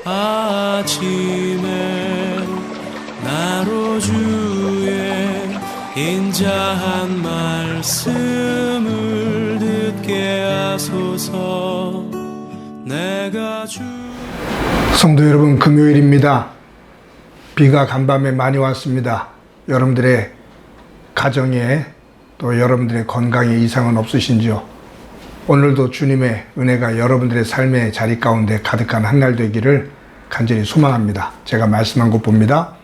아침에 나로 주의 인자한 말씀을 듣게 하소서. 내가 성도 여러분, 금요일입니다. 비가 간밤에 많이 왔습니다. 여러분들의 가정에 또 여러분들의 건강에 이상은 없으신지요? 오늘도 주님의 은혜가 여러분들의 삶의 자리 가운데 가득한 한 날 되기를 간절히 소망합니다. 제가 말씀한 곳 봅니다.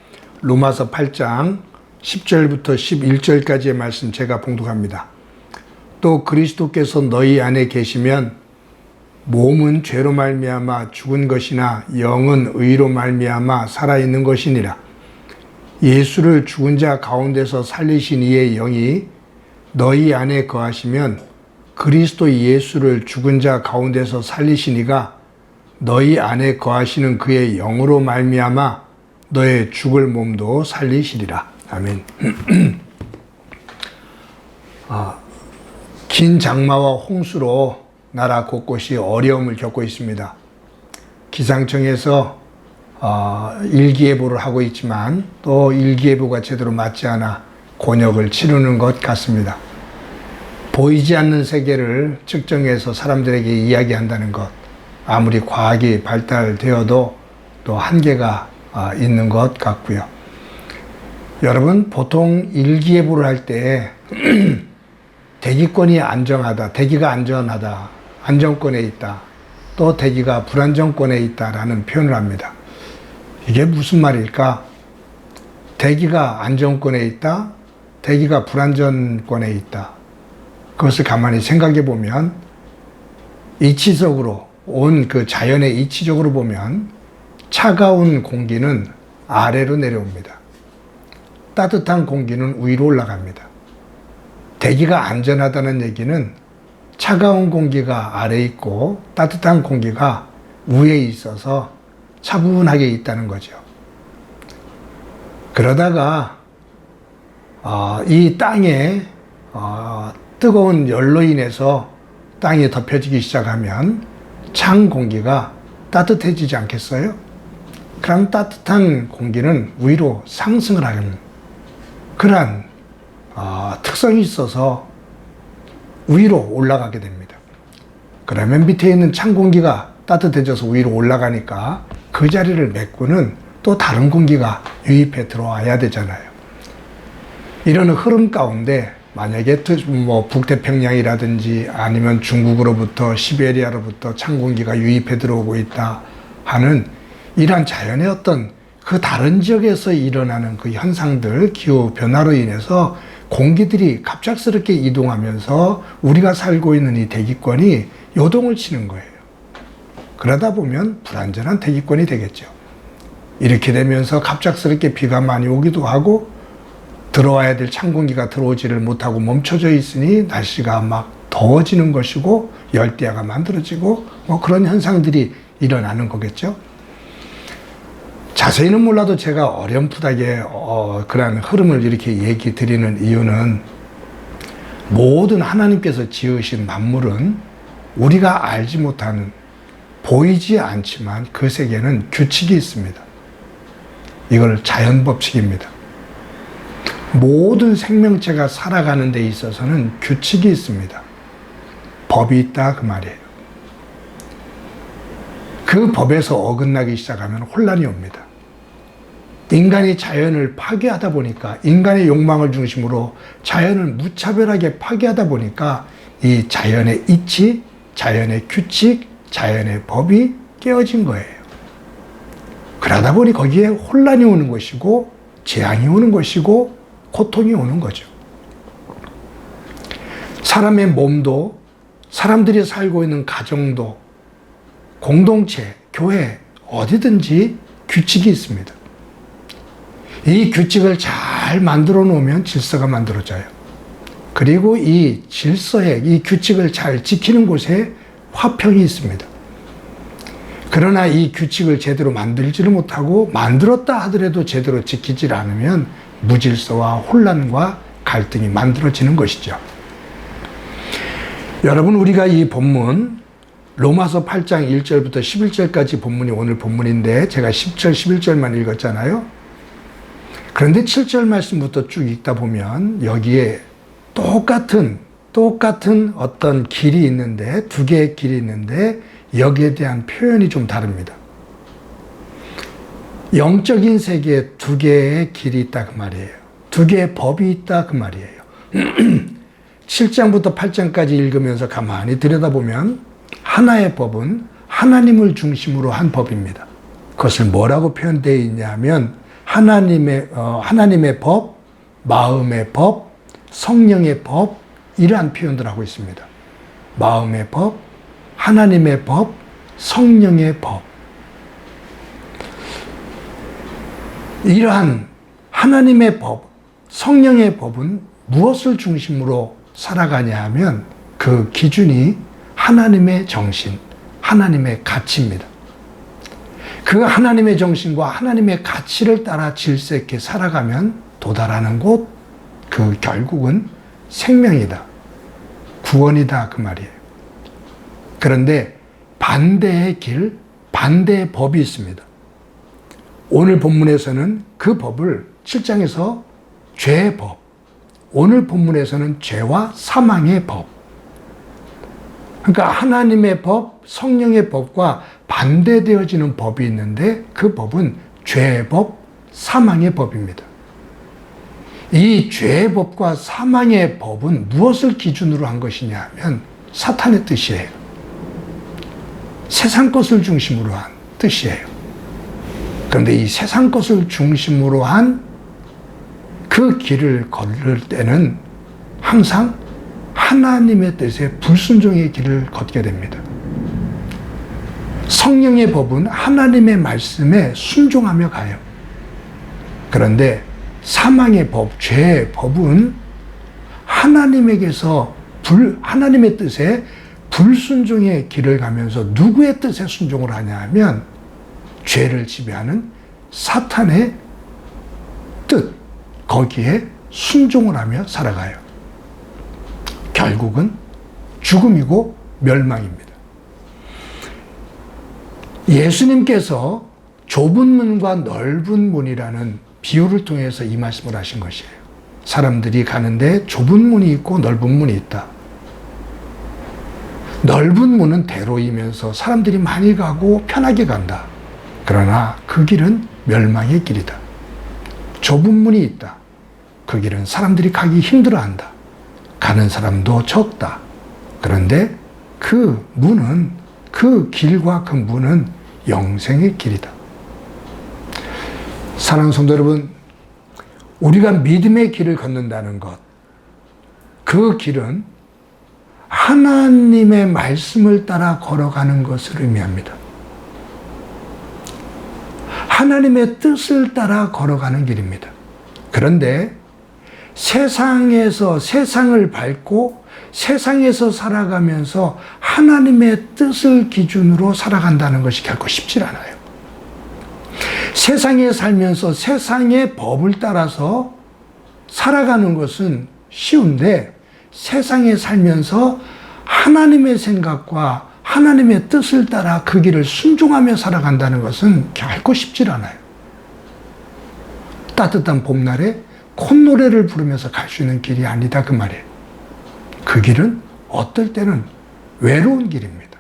로마서 8장 10절부터 11절까지의 말씀 제가 봉독합니다. 또 그리스도께서 너희 안에 계시면 몸은 죄로 말미암아 죽은 것이나 영은 의로 말미암아 살아있는 것이니라. 예수를 죽은 자 가운데서 살리신 이의 영이 너희 안에 거하시면 그리스도 예수를 죽은 자 가운데서 살리신 이가 너희 안에 거하시는 그의 영으로 말미암아 너의 죽을 몸도 살리시리라. 아멘. 긴 장마와 홍수로 나라 곳곳이 어려움을 겪고 있습니다. 기상청에서 일기예보를 하고 있지만 또 일기예보가 제대로 맞지 않아 곤욕을 치르는 것 같습니다. 보이지 않는 세계를 측정해서 사람들에게 이야기한다는 것, 아무리 과학이 발달되어도 또 한계가 있는 것 같고요. 여러분, 보통 일기예보를 할 때 대기권이 안정하다, 대기가 안전하다, 안정권에 있다, 또 대기가 불안정권에 있다라는 표현을 합니다. 이게 무슨 말일까? 대기가 안정권에 있다, 대기가 불안정권에 있다. 그것을 가만히 생각해 보면 이치적으로 온 그 자연의 이치적으로 보면 차가운 공기는 아래로 내려옵니다. 따뜻한 공기는 위로 올라갑니다. 대기가 안전하다는 얘기는 차가운 공기가 아래에 있고 따뜻한 공기가 위에 있어서 차분하게 있다는 거죠. 그러다가 이 땅에 뜨거운 열로 인해서 땅이 덮여지기 시작하면 찬 공기가 따뜻해지지 않겠어요? 그럼 따뜻한 공기는 위로 상승을 하는 그러한 특성이 있어서 위로 올라가게 됩니다. 그러면 밑에 있는 찬 공기가 따뜻해져서 위로 올라가니까 그 자리를 메꾸는 또 다른 공기가 유입해 들어와야 되잖아요. 이런 흐름 가운데 만약에 북태평양이라든지 아니면 중국으로부터 시베리아로부터 찬 공기가 유입해 들어오고 있다 하는 이러한 자연의 어떤 그 다른 지역에서 일어나는 그 현상들, 기후 변화로 인해서 공기들이 갑작스럽게 이동하면서 우리가 살고 있는 이 대기권이 요동을 치는 거예요. 그러다 보면 불안전한 대기권이 되겠죠. 이렇게 되면서 갑작스럽게 비가 많이 오기도 하고 들어와야 될 찬 공기가 들어오지를 못하고 멈춰져 있으니 날씨가 막 더워지는 것이고 열대야가 만들어지고 그런 현상들이 일어나는 거겠죠. 자세히는 몰라도 제가 어렴풋하게 그러한 흐름을 이렇게 얘기 드리는 이유는 모든 하나님께서 지으신 만물은 우리가 알지 못하는 보이지 않지만 그 세계는 규칙이 있습니다. 이걸 자연법칙입니다. 모든 생명체가 살아가는 데 있어서는 규칙이 있습니다. 법이 있다 그 말이에요. 그 법에서 어긋나기 시작하면 혼란이 옵니다. 인간이 자연을 파괴하다 보니까 인간의 욕망을 중심으로 자연을 무차별하게 파괴하다 보니까 이 자연의 이치, 자연의 규칙, 자연의 법이 깨어진 거예요. 그러다 보니 거기에 혼란이 오는 것이고 재앙이 오는 것이고 고통이 오는 거죠. 사람의 몸도 사람들이 살고 있는 가정도 공동체, 교회 어디든지 규칙이 있습니다. 이 규칙을 잘 만들어 놓으면 질서가 만들어져요. 그리고 이 질서에 이 규칙을 잘 지키는 곳에 화평이 있습니다. 그러나 이 규칙을 제대로 만들지를 못하고 만들었다 하더라도 제대로 지키지 않으면 무질서와 혼란과 갈등이 만들어지는 것이죠. 여러분, 우리가 이 본문 로마서 8장 1절부터 11절까지 본문이 오늘 본문인데 제가 10절, 11절만 읽었잖아요. 그런데 7절 말씀부터 쭉 읽다 보면 여기에 똑같은 어떤 길이 있는데, 두 개의 길이 있는데 여기에 대한 표현이 좀 다릅니다. 영적인 세계에 두 개의 길이 있다 그 말이에요. 두 개의 법이 있다 그 말이에요. 7장부터 8장까지 읽으면서 가만히 들여다보면 하나의 법은 하나님을 중심으로 한 법입니다. 그것을 뭐라고 표현되어 있냐면 하나님의 법, 마음의 법, 성령의 법, 이러한 표현들 하고 있습니다. 마음의 법, 하나님의 법, 성령의 법. 이러한 하나님의 법, 성령의 법은 무엇을 중심으로 살아가냐 하면 그 기준이 하나님의 정신, 하나님의 가치입니다. 그 하나님의 정신과 하나님의 가치를 따라 질색해 살아가면 도달하는 곳, 그 결국은 생명이다, 구원이다 그 말이에요. 그런데 반대의 길, 반대의 법이 있습니다. 오늘 본문에서는 그 법을 7장에서 죄의 법, 오늘 본문에서는 죄와 사망의 법, 그러니까 하나님의 법, 성령의 법과 반대되어지는 법이 있는데 그 법은 죄의 법, 사망의 법입니다. 이 죄의 법과 사망의 법은 무엇을 기준으로 한 것이냐 하면 사탄의 뜻이에요. 세상 것을 중심으로 한 뜻이에요. 그런데 이 세상 것을 중심으로 한 그 길을 걸을 때는 항상 하나님의 뜻에 불순종의 길을 걷게 됩니다. 성령의 법은 하나님의 말씀에 순종하며 가요. 그런데 사망의 법, 죄의 법은 하나님의 뜻에 불순종의 길을 가면서 누구의 뜻에 순종을 하냐 하면 죄를 지배하는 사탄의 뜻, 거기에 순종을 하며 살아가요. 결국은 죽음이고 멸망입니다. 예수님께서 좁은 문과 넓은 문이라는 비유를 통해서 이 말씀을 하신 것이에요. 사람들이 가는데 좁은 문이 있고 넓은 문이 있다. 넓은 문은 대로이면서 사람들이 많이 가고 편하게 간다. 그러나 그 길은 멸망의 길이다. 좁은 문이 있다. 그 길은 사람들이 가기 힘들어한다. 가는 사람도 적다. 그런데 그 문은, 그 길과 그 문은 영생의 길이다. 사랑하는 성도 여러분, 우리가 믿음의 길을 걷는다는 것, 그 길은 하나님의 말씀을 따라 걸어가는 것을 의미합니다. 하나님의 뜻을 따라 걸어가는 길입니다. 그런데 세상에서 세상을 밟고 세상에서 살아가면서 하나님의 뜻을 기준으로 살아간다는 것이 결코 쉽지 않아요. 세상에 살면서 세상의 법을 따라서 살아가는 것은 쉬운데 세상에 살면서 하나님의 생각과 하나님의 뜻을 따라 그 길을 순종하며 살아간다는 것은 결코 쉽지 않아요. 따뜻한 봄날에 콧노래를 부르면서 갈 수 있는 길이 아니다 그 말이에요. 그 길은 어떨 때는 외로운 길입니다.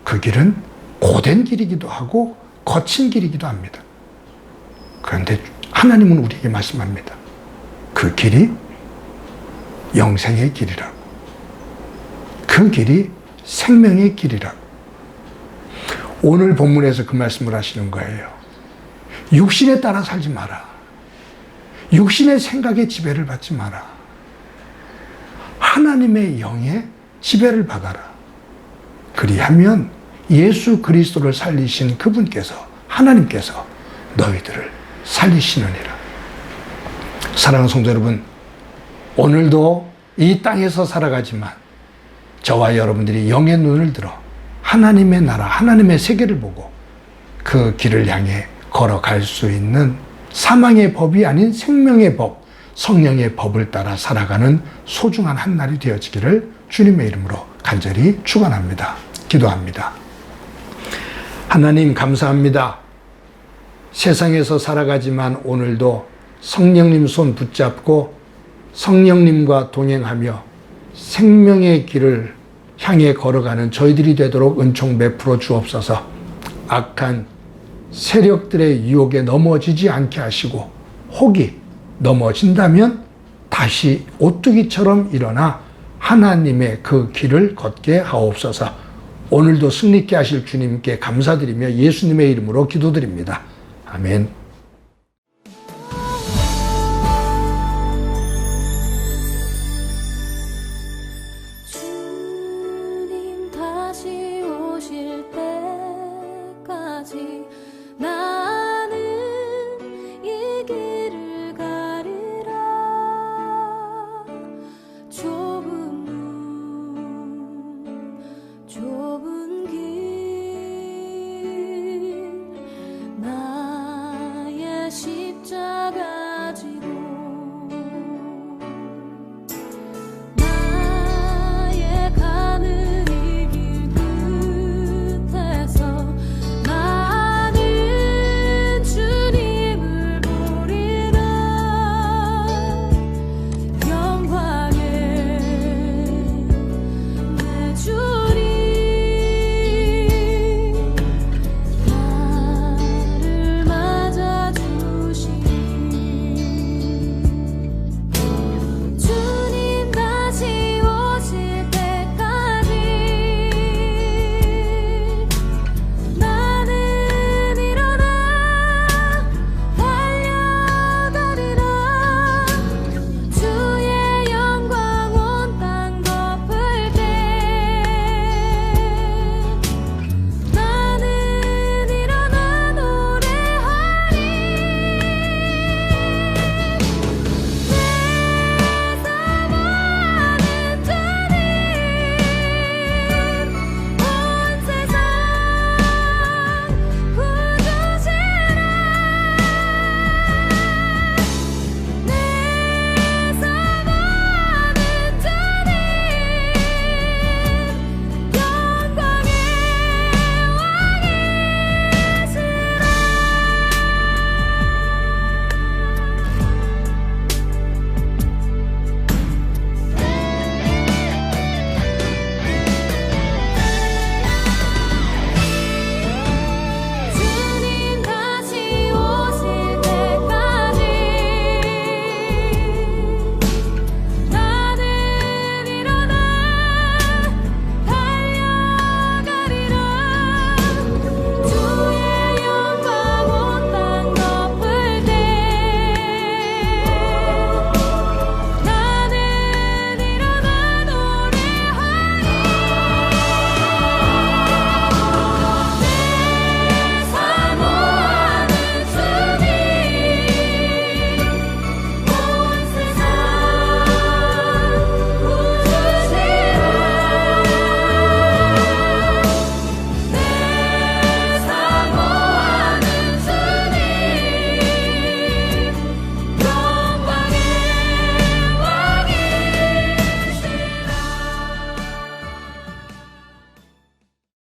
그 길은 고된 길이기도 하고 거친 길이기도 합니다. 그런데 하나님은 우리에게 말씀합니다. 그 길이 영생의 길이라고. 그 길이 생명의 길이라고. 오늘 본문에서 그 말씀을 하시는 거예요. 육신에 따라 살지 마라. 육신의 생각에 지배를 받지 마라. 하나님의 영에 지배를 받아라. 그리하면 예수 그리스도를 살리신 그분께서, 하나님께서 너희들을 살리시느니라. 사랑하는 성도 여러분, 오늘도 이 땅에서 살아가지만 저와 여러분들이 영의 눈을 들어 하나님의 나라, 하나님의 세계를 보고 그 길을 향해 걸어갈 수 있는 사망의 법이 아닌 생명의 법, 성령의 법을 따라 살아가는 소중한 한 날이 되어지기를 주님의 이름으로 간절히 축원합니다. 기도합니다. 하나님 감사합니다. 세상에서 살아가지만 오늘도 성령님 손 붙잡고 성령님과 동행하며 생명의 길을 향해 걸어가는 저희들이 되도록 은총 베풀어 주옵소서. 악한 세력들의 유혹에 넘어지지 않게 하시고 혹이 넘어진다면 다시 오뚜기처럼 일어나 하나님의 그 길을 걷게 하옵소서. 오늘도 승리케 하실 주님께 감사드리며 예수님의 이름으로 기도드립니다. 아멘. 주님 다시 오실 때까지